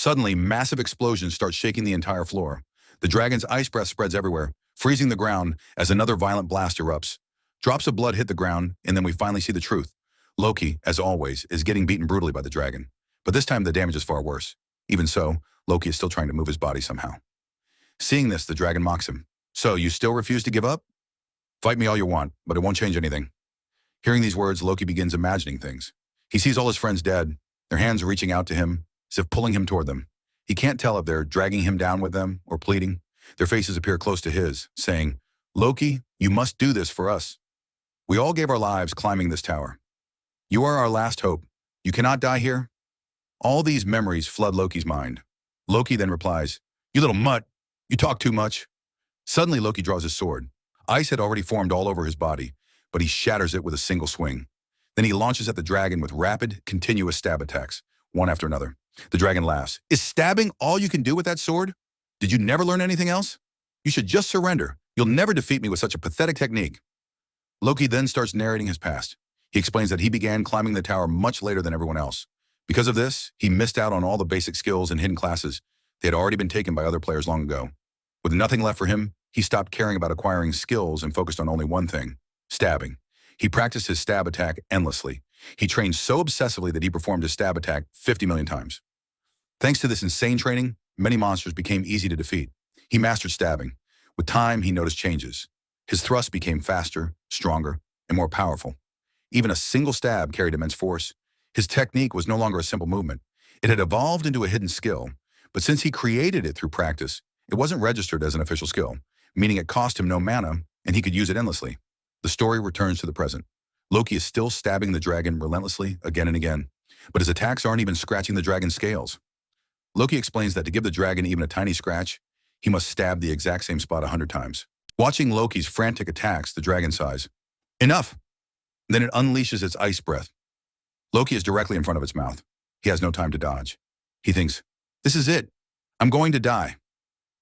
Suddenly, massive explosions start shaking the entire floor. The dragon's ice breath spreads everywhere, freezing the ground as another violent blast erupts. Drops of blood hit the ground, and then we finally see the truth. Loki, as always, is getting beaten brutally by the dragon. But this time the damage is far worse. Even so, Loki is still trying to move his body somehow. Seeing this, the dragon mocks him. So, you still refuse to give up? Fight me all you want, but it won't change anything. Hearing these words, Loki begins imagining things. He sees all his friends dead, their hands reaching out to him, as if pulling him toward them. He can't tell if they're dragging him down with them or pleading. Their faces appear close to his, saying, Loki, you must do this for us. We all gave our lives climbing this tower. You are our last hope. You cannot die here. All these memories flood Loki's mind. Loki then replies, You little mutt, you talk too much. Suddenly Loki draws his sword. Ice had already formed all over his body, but he shatters it with a single swing. Then he launches at the dragon with rapid, continuous stab attacks, one after another. The dragon laughs. Is stabbing all you can do with that sword? Did you never learn anything else? You should just surrender. You'll never defeat me with such a pathetic technique. Loki then starts narrating his past. He explains that he began climbing the tower much later than everyone else. Because of this, he missed out on all the basic skills and hidden classes. They had already been taken by other players long ago. With nothing left for him, he stopped caring about acquiring skills and focused on only one thing, stabbing. He practiced his stab attack endlessly. He trained so obsessively that he performed his stab attack 50 million times. Thanks to this insane training, many monsters became easy to defeat. He mastered stabbing. With time, he noticed changes. His thrust became faster, stronger, and more powerful. Even a single stab carried immense force. His technique was no longer a simple movement. It had evolved into a hidden skill, but since he created it through practice, it wasn't registered as an official skill, meaning it cost him no mana, and he could use it endlessly. The story returns to the present. Loki is still stabbing the dragon relentlessly again and again, but his attacks aren't even scratching the dragon's scales. Loki explains that to give the dragon even a tiny scratch, he must stab the exact same spot 100 times. Watching Loki's frantic attacks, the dragon sighs, Enough! Then it unleashes its ice breath. Loki is directly in front of its mouth. He has no time to dodge. He thinks, This is it. I'm going to die.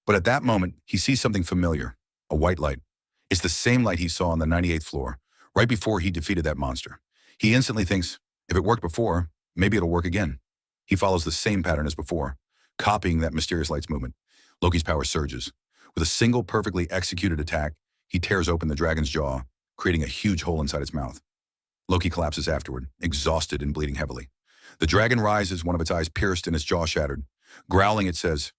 But at that moment, he sees something familiar, a white light. It's the same light he saw on the 98th floor, right before he defeated that monster. He instantly thinks, if it worked before, maybe it'll work again. He follows the same pattern as before, copying that mysterious light's movement. Loki's power surges. With a single perfectly executed attack, he tears open the dragon's jaw, creating a huge hole inside its mouth. Loki collapses afterward, exhausted and bleeding heavily. The dragon rises, one of its eyes pierced and its jaw shattered. Growling, it says,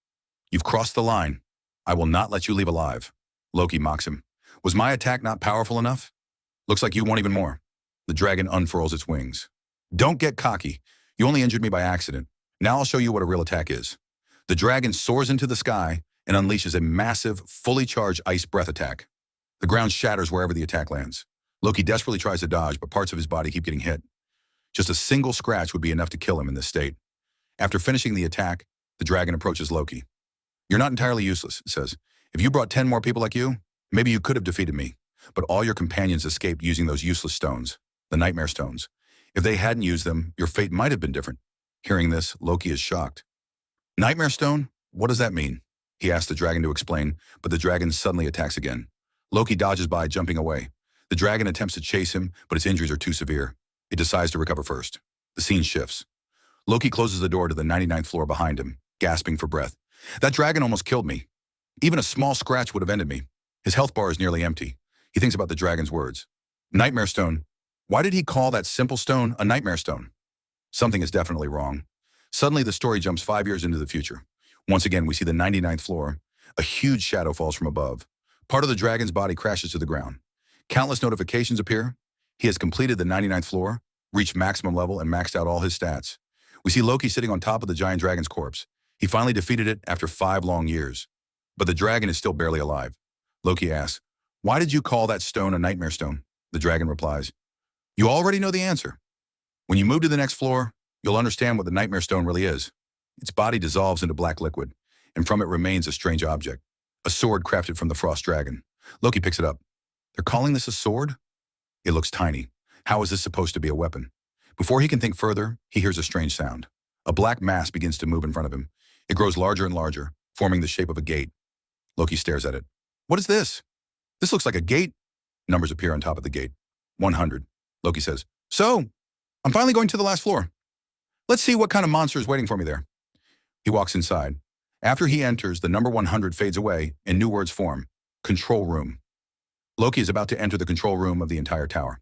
You've crossed the line. I will not let you leave alive. Loki mocks him. Was my attack not powerful enough? Looks like you want even more. The dragon unfurls its wings. Don't get cocky. You only injured me by accident. Now I'll show you what a real attack is. The dragon soars into the sky and unleashes a massive, fully charged ice breath attack. The ground shatters wherever the attack lands. Loki desperately tries to dodge, but parts of his body keep getting hit. Just a single scratch would be enough to kill him in this state. After finishing the attack, the dragon approaches Loki. You're not entirely useless, it says. If you brought 10 more people like you, maybe you could have defeated me. But all your companions escaped using those useless stones, the nightmare stones. If they hadn't used them, your fate might have been different. Hearing this, Loki is shocked. Nightmare stone? What does that mean? He asks the dragon to explain, but the dragon suddenly attacks again. Loki dodges by, jumping away. The dragon attempts to chase him, but its injuries are too severe. It decides to recover first. The scene shifts. Loki closes the door to the 99th floor behind him, gasping for breath. That dragon almost killed me. Even a small scratch would have ended me. His health bar is nearly empty. He thinks about the dragon's words. Nightmare stone. Why did he call that simple stone a nightmare stone? Something is definitely wrong. Suddenly, the story jumps 5 years into the future. Once again, we see the 99th floor. A huge shadow falls from above. Part of the dragon's body crashes to the ground. Countless notifications appear. He has completed the 99th floor, reached maximum level, and maxed out all his stats. We see Loki sitting on top of the giant dragon's corpse. He finally defeated it after 5 long years. But the dragon is still barely alive. Loki asks, Why did you call that stone a nightmare stone? The dragon replies, You already know the answer. When you move to the next floor, you'll understand what the nightmare stone really is. Its body dissolves into black liquid, and from it remains a strange object, a sword crafted from the frost dragon. Loki picks it up. They're calling this a sword? It looks tiny. How is this supposed to be a weapon? Before he can think further, he hears a strange sound. A black mass begins to move in front of him. It grows larger and larger, forming the shape of a gate. Loki stares at it. What is this? This looks like a gate. Numbers appear on top of the gate. 100. Loki says, So, I'm finally going to the last floor. Let's see what kind of monster is waiting for me there. He walks inside. After he enters, the number 100 fades away and new words form. Control room. Loki is about to enter the control room of the entire tower.